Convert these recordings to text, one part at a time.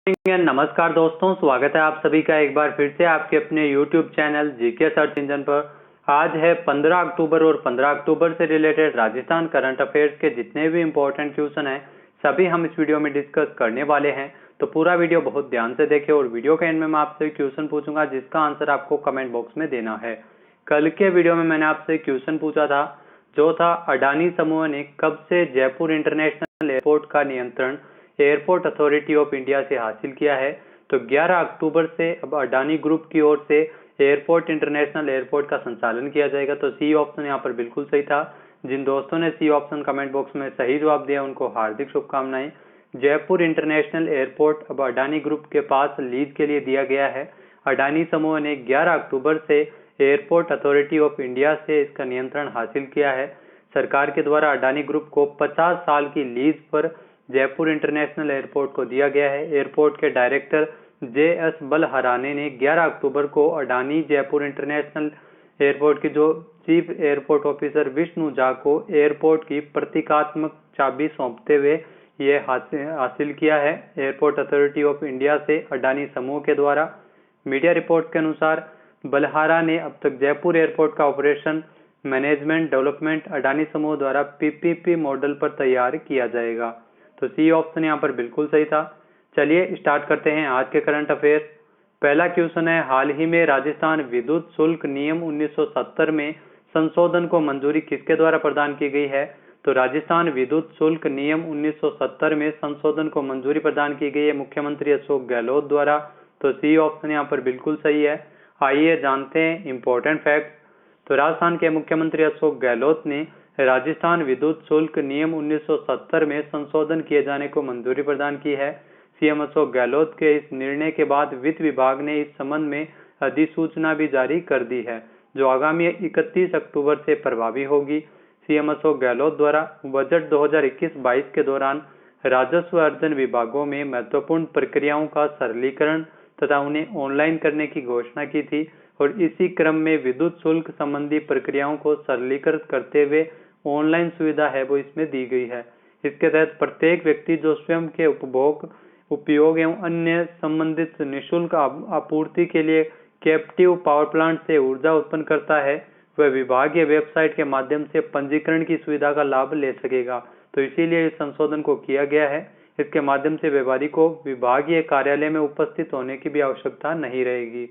नमस्कार दोस्तों, स्वागत है आप सभी का एक बार फिर से आपके अपने YouTube channel GK search engine पर। आज है 15 अक्टूबर और 15 अक्टूबर से रिलेटेड राजस्थान करंट अफेयर्स के जितने भी इम्पोर्टेंट क्वेश्चन हैं सभी हम इस वीडियो में डिस्कस करने वाले हैं। तो पूरा वीडियो बहुत ध्यान से देखें और वीडियो के एंड में मैं आपसे क्वेश्चन पूछूंगा जिसका आंसर आपको कमेंट बॉक्स में देना है। कल के वीडियो में मैंने आपसे क्वेश्चन पूछा था जो था अडानी समूह ने कब से जयपुर इंटरनेशनल एयरपोर्ट का नियंत्रण एयरपोर्ट अथॉरिटी ऑफ इंडिया से हासिल किया है। तो 11 अक्टूबर से अब अडानी ग्रुप की ओर से एयरपोर्ट इंटरनेशनल एयरपोर्ट का संचालन किया जाएगा। तो सी ऑप्शन यहाँ पर बिल्कुल सही था। जिन दोस्तों ने सी ऑप्शन कमेंट बॉक्स में सही जवाब दिया उनको हार्दिक शुभकामनाएं। जयपुर इंटरनेशनल एयरपोर्ट अब अडानी ग्रुप के पास लीज के लिए दिया गया है। अडानी समूह ने 11 अक्टूबर से एयरपोर्ट अथॉरिटी ऑफ इंडिया से इसका नियंत्रण हासिल किया है। सरकार के द्वारा अडानी ग्रुप को 50 साल की लीज पर जयपुर इंटरनेशनल एयरपोर्ट को दिया गया है। एयरपोर्ट के डायरेक्टर JS बलहराने ने 11 अक्टूबर को अडानी जयपुर इंटरनेशनल एयरपोर्ट की जो chief airport officer Vishnu Jha को एयरपोर्ट की प्रतीकात्मक चाबी सौंपते हुए ये हासिल किया है एयरपोर्ट अथॉरिटी ऑफ इंडिया से अडानी समूह के द्वारा। मीडिया रिपोर्ट के अनुसार बलहारा ने अब तक जयपुर एयरपोर्ट का ऑपरेशन मैनेजमेंट डेवलपमेंट अडानी समूह द्वारा PPP मॉडल पर तैयार किया जाएगा। तो सी ऑप्शन यहाँ पर बिल्कुल सही था। चलिए स्टार्ट करते हैं आज के करंट अफेयर। पहला क्वेश्चन है, हाल ही में राजस्थान विद्युत शुल्क नियम 1970 में संशोधन को मंजूरी किसके द्वारा प्रदान की गई है। तो राजस्थान विद्युत शुल्क नियम 1970 में संशोधन को मंजूरी प्रदान की गई है मुख्यमंत्री अशोक गहलोत द्वारा। तो सी ऑप्शन यहाँ पर बिल्कुल सही है। आइए जानते हैं इंपॉर्टेंट फैक्ट। तो राजस्थान के मुख्यमंत्री अशोक गहलोत ने राजस्थान विद्युत शुल्क नियम 1970 में संशोधन किए जाने को मंजूरी प्रदान की है। सीएम अशोक गहलोत के इस निर्णय के बाद वित्त विभाग ने इस संबंध में अधिसूचना भी जारी कर दी है जो आगामी 31 अक्टूबर से प्रभावी होगी। सीएम अशोक गहलोत द्वारा बजट 2021-22 के दौरान राजस्व अर्जन विभागों में महत्वपूर्ण प्रक्रियाओं का सरलीकरण तथा उन्हें ऑनलाइन करने की घोषणा की थी और इसी क्रम में विद्युत शुल्क संबंधी प्रक्रियाओं को सरलीकृत करते हुए ऑनलाइन सुविधा है वो इसमें दी गई है। इसके तहत प्रत्येक व्यक्ति जो स्वयं के उपयोग एवं अन्य संबंधित निःशुल्क आपूर्ति के लिए कैप्टिव पावर प्लांट से ऊर्जा उत्पन्न करता है वह विभागीय वेबसाइट के माध्यम से पंजीकरण की सुविधा का लाभ ले सकेगा। तो इसीलिए इस संशोधन को किया गया है। इसके माध्यम से व्यापारी को विभागीय कार्यालय में उपस्थित होने की भी आवश्यकता नहीं रहेगी।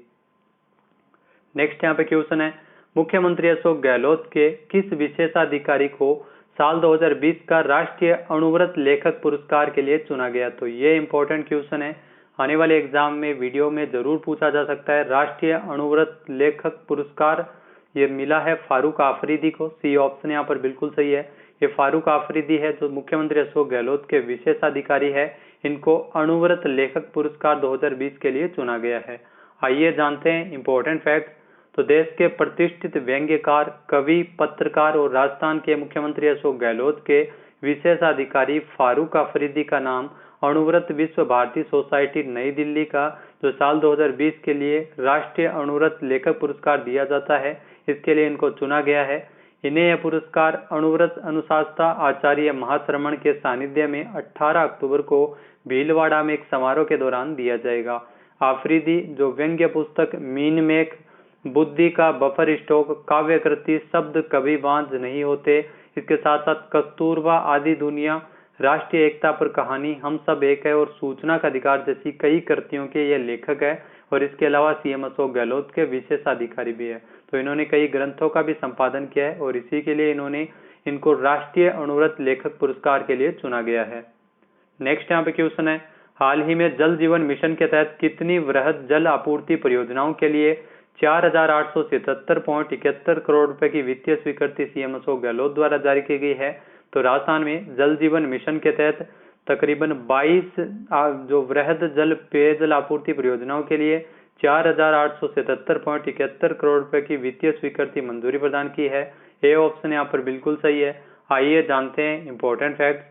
नेक्स्ट यहाँ पे क्वेश्चन है, मुख्यमंत्री अशोक गहलोत के किस विशेषाधिकारी को साल 2020 का राष्ट्रीय अणुव्रत लेखक पुरस्कार के लिए चुना गया। तो ये इंपॉर्टेंट क्वेश्चन है, आने वाले एग्जाम में वीडियो में जरूर पूछा जा सकता है। राष्ट्रीय अणुव्रत लेखक पुरस्कार ये मिला है फारूक आफरीदी को। सी ऑप्शन यहाँ पर बिल्कुल सही है। ये फारूक आफरीदी है जो मुख्यमंत्री अशोक गहलोत के विशेषाधिकारी है। इनको अणुव्रत लेखक पुरस्कार 2020 के लिए चुना गया है। आइए जानते हैं इंपॉर्टेंट फैक्ट। तो देश के प्रतिष्ठित व्यंग्यकार, कवि, पत्रकार और राजस्थान के मुख्यमंत्री अशोक गहलोत के विशेषाधिकारी फारूक आफरीदी का नाम अणुव्रत विश्व भारती सोसाइटी नई दिल्ली का जो साल 2020 के लिए राष्ट्रीय अणुव्रत लेखक पुरस्कार दिया जाता है इसके लिए इनको चुना गया है। इन्हें यह पुरस्कार अणुव्रत अनुशासता आचार्य महाश्रमण के सानिध्य में 18 अक्टूबर को भीलवाड़ा में एक समारोह के दौरान दिया जाएगा। आफरीदी जो व्यंग्य पुस्तक मीन मेक, बुद्धि का बफर स्टॉक, काव्य कृति, शब्द कभी बांझ नहीं होते, इसके साथ साथ कस्तूरबा आदि दुनिया, राष्ट्रीय एकता पर कहानी, हम सब एक है और सूचना का अधिकार जैसी कई कृतियों के ये लेखक है और इसके अलावा सीएम अशोक गहलोत के विशेषाधिकारी भी है। तो इन्होंने कई ग्रंथों का भी संपादन किया है और इसी के लिए इनको राष्ट्रीय अणुव्रत लेखक पुरस्कार के लिए चुना गया है। नेक्स्ट यहाँ पे क्वेश्चन है, हाल ही में जल जीवन मिशन के तहत कितनी वृहद जल आपूर्ति परियोजनाओं के लिए 4877.71 करोड़ रुपए की वित्तीय स्वीकृति सीएम अशोक गहलोत द्वारा जारी की गई है। तो राजस्थान में जल जीवन मिशन के तहत तकरीबन 22 जो वृहद जल पेयजल आपूर्ति परियोजनाओं के लिए 4877.71 करोड़ रुपए की वित्तीय स्वीकृति मंजूरी प्रदान की है। ए ऑप्शन यहाँ पर बिल्कुल सही है। आइए जानते हैं इंपॉर्टेंट फैक्ट।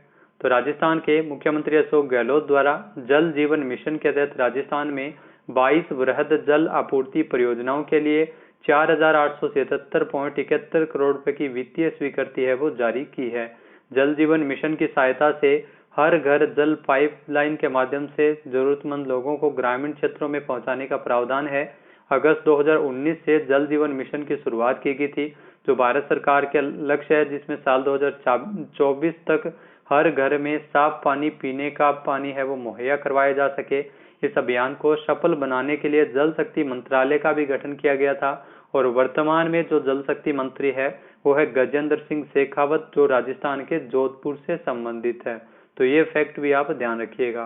तो राजस्थान के मुख्यमंत्री अशोक गहलोत द्वारा जल जीवन मिशन के तहत राजस्थान में 22 वृहद जल आपूर्ति परियोजनाओं के लिए 4877.71 करोड़ रुपए की वित्तीय स्वीकृति है वो जारी की है। जल जीवन मिशन की सहायता से हर घर जल पाइपलाइन के माध्यम से जरूरतमंद लोगों को ग्रामीण क्षेत्रों में पहुंचाने का प्रावधान है। अगस्त 2019 से जल जीवन मिशन की शुरुआत की गई थी, जो भारत सरकार के लक्ष्य है, जिसमें साल 2024 तक हर घर में साफ पानी, पीने का पानी है वो मुहैया करवाया जा सके। इस अभियान को सफल बनाने के लिए जल शक्ति मंत्रालय का भी गठन किया गया था और वर्तमान में जो जल शक्ति मंत्री है वो है गजेंद्र सिंह शेखावत, जो राजस्थान के जोधपुर से संबंधित है। तो ये फैक्ट भी आप ध्यान रखिएगा।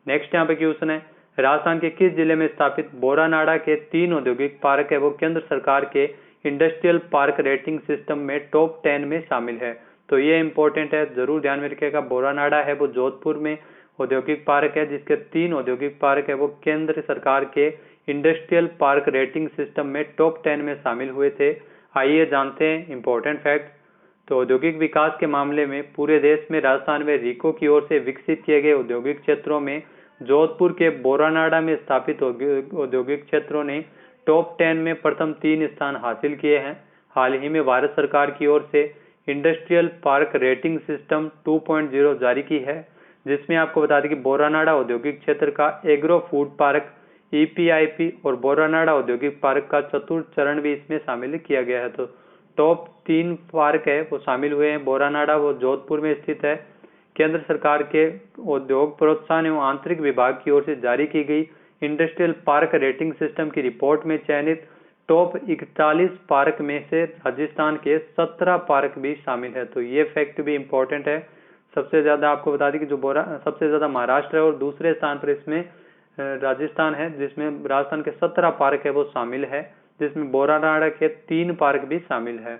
नेक्स्ट यहाँ पे क्वेश्चन है, राजस्थान के किस जिले में स्थापित बोरानाडा के 3 औद्योगिक पार्क है वो केंद्र सरकार के इंडस्ट्रियल पार्क रेटिंग सिस्टम में टॉप 10 में शामिल है। तो ये इंपॉर्टेंट है, जरूर ध्यान में रखिएगा। बोरानाडा है वो जोधपुर में औद्योगिक पार्क है, जिसके 3 औद्योगिक पार्क है वो केंद्र सरकार के इंडस्ट्रियल पार्क रेटिंग सिस्टम में टॉप 10 में शामिल हुए थे। आइए जानते हैं इंपॉर्टेंट फैक्ट। तो औद्योगिक विकास के मामले में पूरे देश में राजस्थान में रीको की ओर से विकसित किए गए औद्योगिक क्षेत्रों में जोधपुर के बोरानाडा में स्थापित औद्योगिक क्षेत्रों ने टॉप 10 में प्रथम 3 स्थान हासिल किए हैं। हाल ही में भारत सरकार की ओर से इंडस्ट्रियल पार्क रेटिंग सिस्टम 2.0 जारी की है, जिसमें आपको बता दें कि बोरानाडा औद्योगिक क्षेत्र का एग्रो फूड पार्क EPIP और बोरानाडा औद्योगिक पार्क का चतुर्थ चरण भी इसमें शामिल किया गया है। तो टॉप 3 पार्क है वो शामिल हुए हैं। बोरानाडा वो जोधपुर में स्थित है। केंद्र सरकार के उद्योग प्रोत्साहन एवं आंतरिक विभाग की ओर से जारी की गई इंडस्ट्रियल पार्क रेटिंग सिस्टम की रिपोर्ट में चयनित टॉप 41 पार्क में से राजस्थान के 17 पार्क भी शामिल है। तो ये फैक्ट भी इंपॉर्टेंट है। सबसे ज्यादा आपको बता दें कि जो सबसे ज्यादा महाराष्ट्र है और दूसरे स्थान पर इसमें राजस्थान है, जिसमें राजस्थान के 17 पार्क है वो शामिल है, जिसमें बोरानाडा के 3 पार्क भी शामिल है।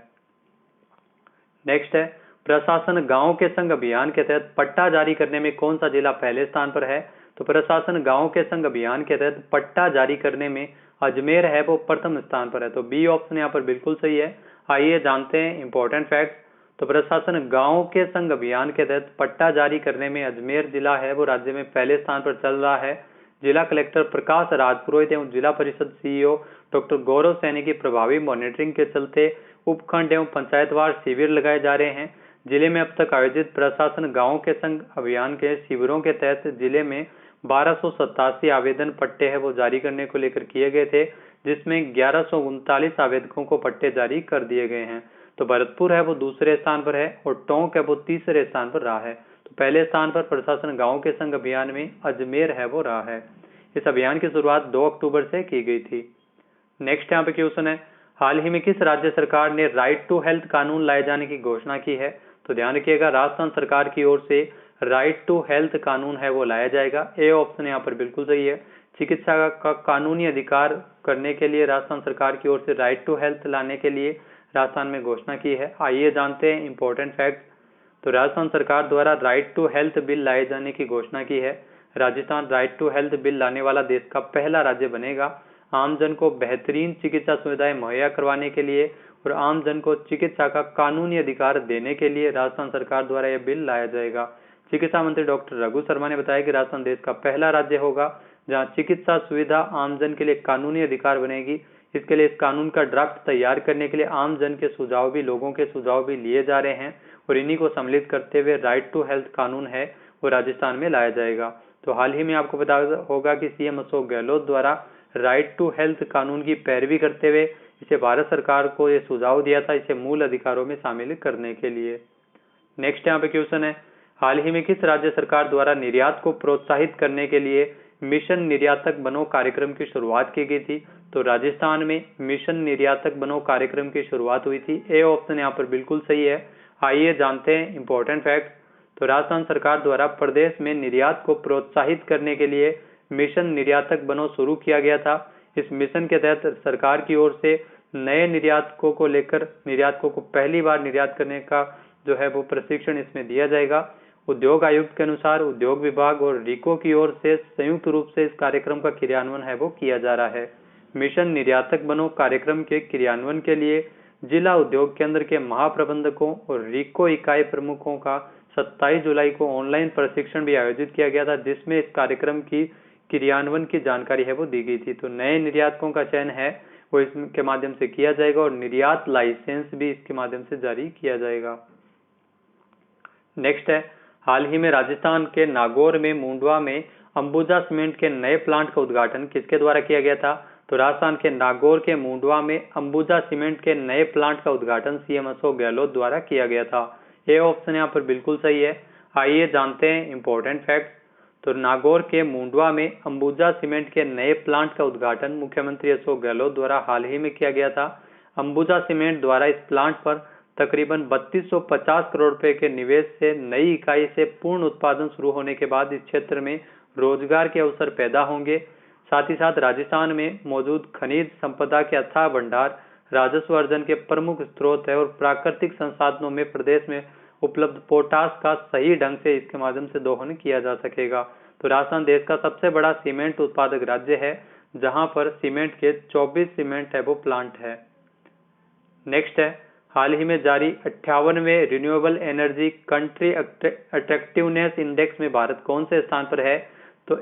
नेक्स्ट है, प्रशासन गांव के संग अभियान के तहत पट्टा जारी करने में कौन सा जिला पहले स्थान पर है? तो प्रशासन गांव के संग अभियान के तहत पट्टा जारी करने में अजमेर है वो प्रथम स्थान पर है। तो बी ऑप्शन यहाँ पर बिल्कुल सही है। आइए जानते हैं इंपॉर्टेंट फैक्ट। तो प्रशासन गांव के संग अभियान के तहत पट्टा जारी करने में अजमेर जिला है वो राज्य में पहले स्थान पर चल रहा है। जिला कलेक्टर प्रकाश राजपुरोहित एवं जिला परिषद CEO डॉक्टर गौरव सैनी की प्रभावी मॉनिटरिंग के चलते उपखंड एवं पंचायतवार शिविर लगाए जा रहे हैं। जिले में अब तक आयोजित प्रशासन गांव के संग अभियान के शिविरों के तहत जिले में 1287 आवेदन पट्टे है वो जारी करने को लेकर किए गए थे, जिसमें 1139 आवेदकों को पट्टे जारी कर दिए गए हैं। तो भरतपुर है वो दूसरे स्थान पर है और टोंक है वो तीसरे स्थान पर रहा है। तो पहले स्थान पर प्रशासन गांव के संग अभियान में अजमेर है वो रहा है। इस अभियान की शुरुआत 2 अक्टूबर से की गई थी। नेक्स्ट यहाँ पे क्वेश्चन है, हाल ही में किस राज्य सरकार ने राइट टू हेल्थ कानून लाए जाने की घोषणा की है? तो ध्यान रखिएगा, राजस्थान सरकार की ओर से राइट टू हेल्थ कानून है वो लाया जाएगा। ए ऑप्शन यहाँ पर बिल्कुल सही है। चिकित्सा का कानूनी अधिकार करने के लिए राजस्थान सरकार की ओर से राइट टू हेल्थ लाने के लिए राजस्थान में घोषणा की है। आइए जानते हैं इंपॉर्टेंट फैक्ट। तो राजस्थान सरकार द्वारा राइट टू हेल्थ बिल लाए जाने की घोषणा की है। Rajasthan right to health bill लाने वाला देश का पहला राज्य बनेगा। आमजन को बेहतरीन चिकित्सा सुविधाएं मुहैया करवाने के लिए और आमजन को चिकित्सा का कानूनी अधिकार देने के लिए राजस्थान सरकार द्वारा यह बिल लाया जाएगा। चिकित्सा मंत्री डॉक्टर रघु शर्मा ने बताया कि राजस्थान देश का पहला राज्य होगा जहां चिकित्सा सुविधा आमजन के लिए कानूनी अधिकार बनेगी। इसके लिए इस कानून का ड्राफ्ट तैयार करने के लिए आमजन के सुझाव भी, लोगों के सुझाव भी लिए जा रहे हैं और इन्हीं को सम्मिलित करते हुए राइट टू हेल्थ कानून है वो राजस्थान में लाया जाएगा। तो हाल ही में आपको पता होगा कि सीएम अशोक गहलोत द्वारा राइट टू हेल्थ कानून की पैरवी करते हुए इसे भारत सरकार को ये सुझाव दिया था, इसे मूल अधिकारों में शामिल करने के लिए। नेक्स्ट यहाँ पे क्वेश्चन है, हाल ही में किस राज्य सरकार द्वारा निर्यात को प्रोत्साहित करने के लिए मिशन निर्यातक बनो कार्यक्रम की शुरुआत की गई थी? तो राजस्थान में मिशन निर्यातक बनो कार्यक्रम की शुरुआत हुई थी। ए ऑप्शन यहाँ पर बिल्कुल सही है। आइए जानते हैं इंपॉर्टेंट फैक्ट। तो राजस्थान सरकार द्वारा प्रदेश में निर्यात को प्रोत्साहित करने के लिए मिशन निर्यातक बनो शुरू किया गया था। इस मिशन के तहत सरकार की ओर से नए निर्यातकों को लेकर निर्यातकों को पहली बार निर्यात करने का जो है वो प्रशिक्षण इसमें दिया जाएगा। उद्योग आयुक्त के अनुसार उद्योग विभाग और रीको की ओर से संयुक्त रूप से इस कार्यक्रम का क्रियान्वयन है वो किया जा रहा है। मिशन निर्यातक बनो कार्यक्रम के क्रियान्वयन के लिए जिला उद्योग केंद्र के महाप्रबंधकों और रीको इकाई प्रमुखों का 27 जुलाई को ऑनलाइन प्रशिक्षण भी आयोजित किया गया था, जिसमें इस कार्यक्रम की क्रियान्वयन की जानकारी है वो दी गई थी। तो नए निर्यातकों का चयन है वो इसके माध्यम से किया जाएगा और निर्यात लाइसेंस भी इसके माध्यम से जारी किया जाएगा। नेक्स्ट है, हाल ही में राजस्थान के नागौर में मुंडवा में अंबुजा सीमेंट के नए प्लांट का उद्घाटन किसके द्वारा किया गया था? तो राजस्थान के नागौर के मुंडवा में अंबुजा सीमेंट के नए प्लांट का उद्घाटन सीएम अशोक गहलोत द्वारा किया गया था। ये ऑप्शन यहाँ पर बिल्कुल सही है। आइए जानते हैं इंपॉर्टेंट फैक्ट। तो नागौर के मुंडवा में अंबुजा सीमेंट के नए प्लांट का उद्घाटन मुख्यमंत्री अशोक गहलोत द्वारा हाल ही में किया गया था। अंबुजा सीमेंट द्वारा इस प्लांट पर तकरीबन 3250 करोड़ रुपए के निवेश से नई इकाई से पूर्ण उत्पादन शुरू होने के बाद इस क्षेत्र में रोजगार के अवसर पैदा होंगे। साथ ही साथ राजस्थान में मौजूद खनिज संपदा के अथाह भंडार राजस्व अर्जन के प्रमुख स्रोत है और प्राकृतिक संसाधनों में प्रदेश में उपलब्ध पोटास का सही ढंग से इसके माध्यम से दोहन किया जा सकेगा। तो राजस्थान देश का सबसे बड़ा सीमेंट उत्पादक राज्य है, जहां पर सीमेंट के 24 सीमेंट है वो प्लांट है। नेक्स्ट है, हाल ही में जारी 58वें renewable energy country attractiveness index में भारत कौन से स्थान पर है? तो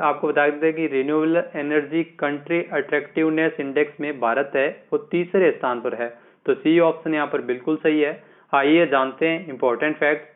आपको बता दें कि renewable energy country attractiveness index में भारत है वो तीसरे स्थान पर है। तो सी ऑप्शन यहाँ पर बिल्कुल सही है। आइए जानते हैं इंपॉर्टेंट फैक्ट।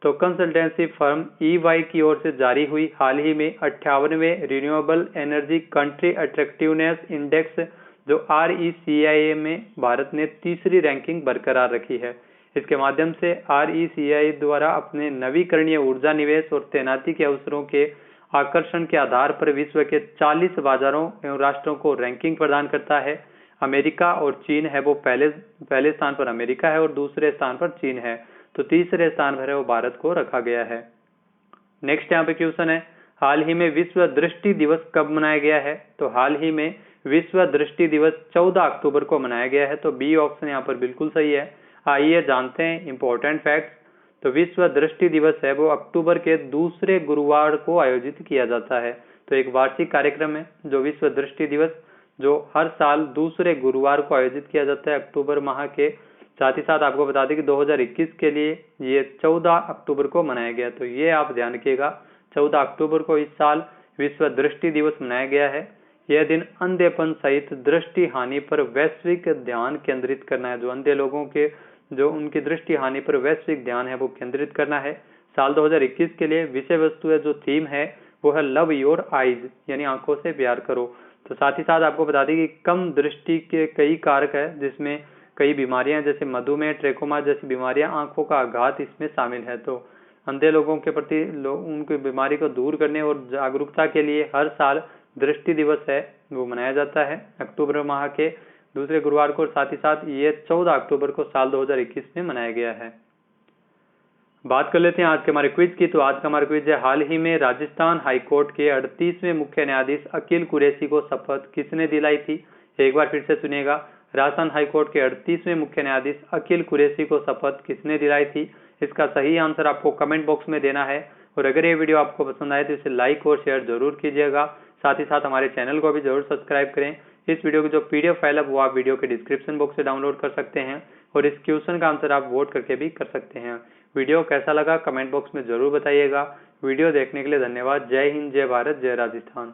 तो कंसल्टेंसी फर्म EY की ओर से जारी हुई हाल ही में 58वें renewable energy country attractiveness index जो RECIA में भारत ने तीसरी रैंकिंग बरकरार रखी है। इसके माध्यम से RECIA द्वारा अपने नवीकरणीय ऊर्जा निवेश और तैनाती के अवसरों के आकर्षण के आधार पर विश्व के 40 बाजारों एवं राष्ट्रों को रैंकिंग प्रदान करता है। अमेरिका और चीन है वो पहले स्थान पर अमेरिका है और दूसरे स्थान पर चीन है। तो तीसरे स्थान पर है वो भारत को रखा गया है। नेक्स्ट यहाँ पे क्वेश्चन है, हाल ही में विश्व दृष्टि दिवस कब मनाया गया है? तो हाल ही में विश्व दृष्टि दिवस 14 अक्टूबर को मनाया गया है। तो बी ऑप्शन यहाँ पर बिल्कुल सही है। आइए जानते हैं इंपॉर्टेंट फैक्ट्स। तो विश्व दृष्टि दिवस है वो अक्टूबर के दूसरे गुरुवार को आयोजित किया जाता है। तो एक वार्षिक कार्यक्रम है जो विश्व दृष्टि दिवस जो हर साल दूसरे गुरुवार को आयोजित किया जाता है अक्टूबर माह के। साथ ही साथ आपको बता दें कि 2021 के लिए ये 14 अक्टूबर को मनाया गया। तो ये आप ध्यान रखिएगा, 14 अक्टूबर को इस साल विश्व दृष्टि दिवस मनाया गया है। यह दिन अंधेपन सहित दृष्टि हानि पर वैश्विक ध्यान केंद्रित करना है। जो अंधे लोगों के जो उनकी दृष्टि हानि पर वैश्विक ध्यान है वो केंद्रित करना है। साल 2021 के लिए विषय वस्तु है जो थीम है वो है लव योर आईज, यानी आंखों से प्यार करो। तो साथ ही साथ आपको बता दें कि कम दृष्टि के कई कारक है जिसमें कई बीमारियां जैसे मधुमेह, ट्रेकोमा जैसी बीमारियां, आंखों का आघात इसमें शामिल है। तो अंधे लोगों के प्रति उनकी बीमारी को दूर करने और जागरूकता के लिए हर साल दृष्टि दिवस है वो मनाया जाता है अक्टूबर माह के दूसरे गुरुवार को। साथ ही साथ ये 14 अक्टूबर को साल 2021 में मनाया गया है। बात कर लेते हैं आज के हमारे क्विज की। तो आज का हमारा क्विज है, हाल ही में राजस्थान हाईकोर्ट के 38वें मुख्य न्यायाधीश अकील कुरैशी को शपथ किसने दिलाई थी? एक बार फिर से सुनिएगा, राजस्थान हाईकोर्ट के 38वें मुख्य न्यायाधीश अकील कुरैशी को शपथ किसने दिलाई थी? इसका सही आंसर आपको कमेंट बॉक्स में देना है। और अगर ये वीडियो आपको पसंद आए तो इसे लाइक और शेयर जरूर कीजिएगा। साथ ही साथ हमारे चैनल को भी जरूर सब्सक्राइब करें। इस वीडियो की जो PDF फाइल है वो आप वीडियो के डिस्क्रिप्शन बॉक्स से डाउनलोड कर सकते हैं और इस क्वेश्चन का आंसर आप वोट करके भी कर सकते हैं। वीडियो कैसा लगा कमेंट बॉक्स में जरूर बताइएगा। वीडियो देखने के लिए धन्यवाद। जय हिंद, जय भारत, जय राजस्थान।